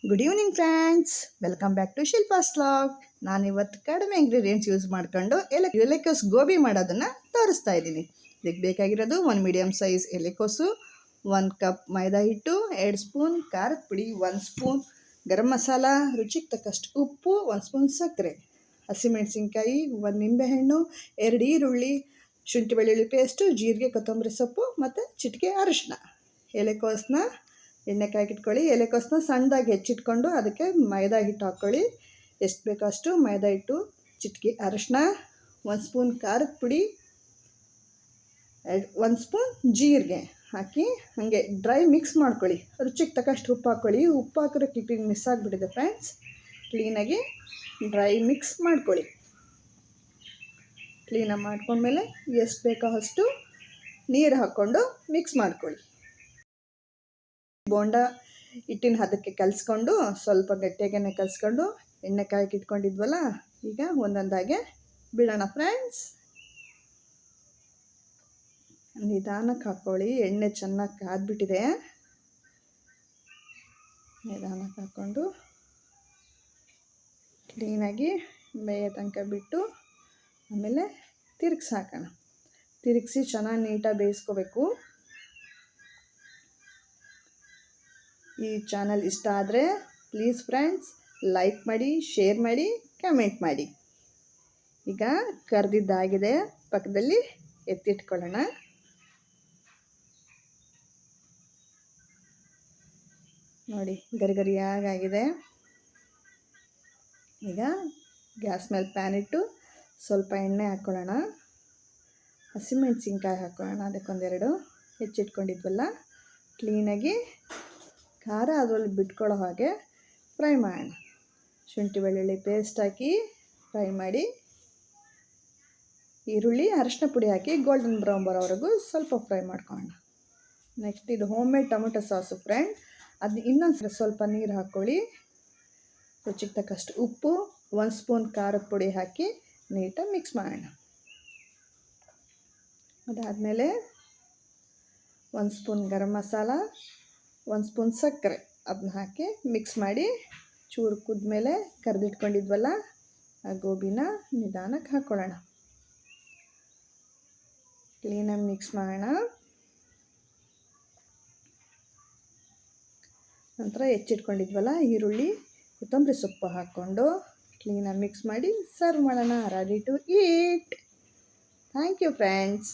Good evening friends, welcome back to Shilpa's vlog. ನಾನು ಇವತ್ತು ಕಡಿಮೆ ಇಂಗ್ರೀಡಿಯೆಂಟ್ಸ್ ಯೂಸ್ ಮಾಡ್ಕೊಂಡು ಎಲೆಕೋಸು ಗೋಬಿ ಮಾಡೋದನ್ನು ತೋರಿಸ್ತಾ ಇದ್ದೀನಿ. ಇದಕ್ಕೆ ಬೇಕಾಗಿರೋದು 1 ಮೀಡಿಯಮ್ ಸೈಜ್ ಎಲೆಕೋಸು, 1 ಕಪ್ ಮೈದಾ ಹಿಟ್ಟು, 2 ಸ್ಪೂನ್ ಖಾರದ ಪುಡಿ, 1 ಸ್ಪೂನ್ ಗರಂ ಮಸಾಲ, ರುಚಿಗೆ ತಕ್ಕಷ್ಟು ಉಪ್ಪು, 1 ಸ್ಪೂನ್ ಸಕ್ಕರೆ, ಹಸಿಮೆಣಸಿನ್ಕಾಯಿ, 1 ನಿಂಬೆಹಣ್ಣು, 2 ಈರುಳ್ಳಿ, ಶುಂಠಿ ಬೆಳ್ಳುಳ್ಳಿ ಪೇಸ್ಟು, ಜೀರಿಗೆ, ಕೊತ್ತಂಬರಿ ಸೊಪ್ಪು ಮತ್ತು ಚಿಟಿಕೆ ಅರಿಶಿನ. ಎಲೆಕೋಸನ್ನ ಎಣ್ಣೆ ಕಾಯ್ಕಿಟ್ಕೊಳ್ಳಿ. ಎಲೆಕೋಸನ್ನ ಸಣ್ಣದಾಗಿ ಹೆಚ್ಚಿಟ್ಕೊಂಡು ಅದಕ್ಕೆ ಮೈದಾ ಹಿಟ್ಟು ಹಾಕ್ಕೊಳ್ಳಿ. ಎಷ್ಟು ಬೇಕೋ ಅಷ್ಟು ಮೈದಾ ಹಿಟ್ಟು, ಚಿಟಿಕೆ ಅರಿಶಿನ, 1 ಸ್ಪೂನ್ ಖಾರದ ಪುಡಿ, 1 ಸ್ಪೂನ್ ಜೀರಿಗೆ ಹಾಕಿ ಹಾಗೆ ಡ್ರೈ ಮಿಕ್ಸ್ ಮಾಡ್ಕೊಳ್ಳಿ. ರುಚಿಗೆ ತಕ್ಕಷ್ಟು ಉಪ್ಪು ಹಾಕ್ಕೊಳ್ಳಿ. ಉಪ್ಪು ಹಾಕಿದ್ರೆ ಕ್ಲಿಪ್ಪಿಂಗ್ ಮಿಸ್ ಆಗಿಬಿಟ್ಟಿದೆ ಫ್ರೆಂಡ್ಸ್. ಕ್ಲೀನಾಗಿ ಡ್ರೈ ಮಿಕ್ಸ್ ಮಾಡ್ಕೊಳ್ಳಿ. ಕ್ಲೀನಾಗಿ ಮಾಡ್ಕೊಂಡ್ಮೇಲೆ ಎಷ್ಟು ಬೇಕೋ ಅಷ್ಟು ನೀರು ಹಾಕ್ಕೊಂಡು ಮಿಕ್ಸ್ ಮಾಡ್ಕೊಳ್ಳಿ. ಬೋಂಡ ಹಿಟ್ಟಿನ ಹದಕ್ಕೆ ಕಲಿಸ್ಕೊಂಡು ಸ್ವಲ್ಪ ಗಟ್ಟಿಯಾಗೇ ಕಲಿಸ್ಕೊಂಡು ಎಣ್ಣೆ ಕಾಯ್ಕೆ ಇಟ್ಕೊಂಡಿದ್ವಲ್ಲ, ಈಗ ಒಂದೊಂದಾಗೆ ಬಿಡೋಣ ಫ್ರೆಂಡ್ಸ್. ನಿಧಾನಕ್ಕೆ ಹಾಕ್ಕೊಳ್ಳಿ. ಎಣ್ಣೆ ಚೆನ್ನಾಗಿ ಕಾದ್ಬಿಟ್ಟಿದೆ. ನಿಧಾನಕ್ಕೆ ಹಾಕ್ಕೊಂಡು ಕ್ಲೀನಾಗಿ ಬೇಯೋ ತನಕ ಬಿಟ್ಟು ಆಮೇಲೆ ತಿರುಗಿಸಿ ಹಾಕೋಣ. ತಿರುಗಿಸಿ ಚೆನ್ನಾಗಿ ನೀಟಾಗಿ ಬೇಯಿಸ್ಕೋಬೇಕು. ಈ ಚಾನಲ್ ಇಷ್ಟ ಆದರೆ ಪ್ಲೀಸ್ ಫ್ರೆಂಡ್ಸ್ ಲೈಕ್ ಮಾಡಿ, ಶೇರ್ ಮಾಡಿ, ಕಮೆಂಟ್ ಮಾಡಿ. ಈಗ ಕರ್ದಿದ್ದಾಗಿದೆ, ಪಕ್ಕದಲ್ಲಿ ಎತ್ತಿಟ್ಕೊಳ್ಳೋಣ. ನೋಡಿ ಗರಿಗರಿಯಾಗಿದೆ. ಈಗ ಗ್ಯಾಸ್ ಮೇಲೆ ಪ್ಯಾನ್ ಇಟ್ಟು ಸ್ವಲ್ಪ ಎಣ್ಣೆ ಹಾಕ್ಕೊಳ್ಳೋಣ. ಹಸಿಮೆಣಸಿನ್ಕಾಯಿ ಹಾಕ್ಕೊಳ್ಳೋಣ. ಅದಕ್ಕೊಂದೆರಡು ಹೆಚ್ಚಿಟ್ಕೊಂಡಿದ್ವಲ್ಲ, ಕ್ಲೀನಾಗಿ ಖಾರ ಅದರಲ್ಲಿ ಬಿಟ್ಕೊಳ್ಳೋ ಹಾಗೆ ಫ್ರೈ ಮಾಡೋಣ. ಶುಂಠಿ ಬೆಳ್ಳುಳ್ಳಿ ಪೇಸ್ಟ್ ಹಾಕಿ ಫ್ರೈ ಮಾಡಿ, ಈರುಳ್ಳಿ ಅರಿಶಿನ ಪುಡಿ ಹಾಕಿ ಗೋಲ್ಡನ್ ಬ್ರೌನ್ ಬರೋವರೆಗೂ ಸ್ವಲ್ಪ ಫ್ರೈ ಮಾಡ್ಕೊಳ್ಳೋಣ. ನೆಕ್ಸ್ಟ್ ಇದು home made tomato sauce friend. ಅದು ಇನ್ನೊಂದು ಸ್ವಲ್ಪ ನೀರು ಹಾಕ್ಕೊಳ್ಳಿ. ರುಚಿಗೆ ತಕ್ಕಷ್ಟು ಉಪ್ಪು, 1 ಸ್ಪೂನ್ ಖಾರದ ಪುಡಿ ಹಾಕಿ ನೀಟಾಗಿ ಮಿಕ್ಸ್ ಮಾಡೋಣ. ಅದಾದಮೇಲೆ 1 ಸ್ಪೂನ್ ಗರಂ ಮಸಾಲ, 1 ಸ್ಪೂನ್ ಸಕ್ಕರೆ ಅದನ್ನ ಹಾಕಿ ಮಿಕ್ಸ್ ಮಾಡಿ ಚೂರು ಕುದ್ಮೇಲೆ ಕರೆದಿಟ್ಕೊಂಡಿದ್ವಲ್ಲ ಆ ಗೋಬಿನ ನಿಧಾನಕ್ಕೆ ಹಾಕ್ಕೊಳ್ಳೋಣ. ಕ್ಲೀನಾಗಿ ಮಿಕ್ಸ್ ಮಾಡೋಣ. ನಂತರ ಹೆಚ್ಚಿಟ್ಕೊಂಡಿದ್ವಲ್ಲ ಈರುಳ್ಳಿ, ಕೊತ್ತಂಬರಿ ಸೊಪ್ಪು ಹಾಕ್ಕೊಂಡು ಕ್ಲೀನಾಗಿ ಮಿಕ್ಸ್ ಮಾಡಿ ಸರ್ವ್ ಮಾಡೋಣ. Ready to eat. Thank you friends.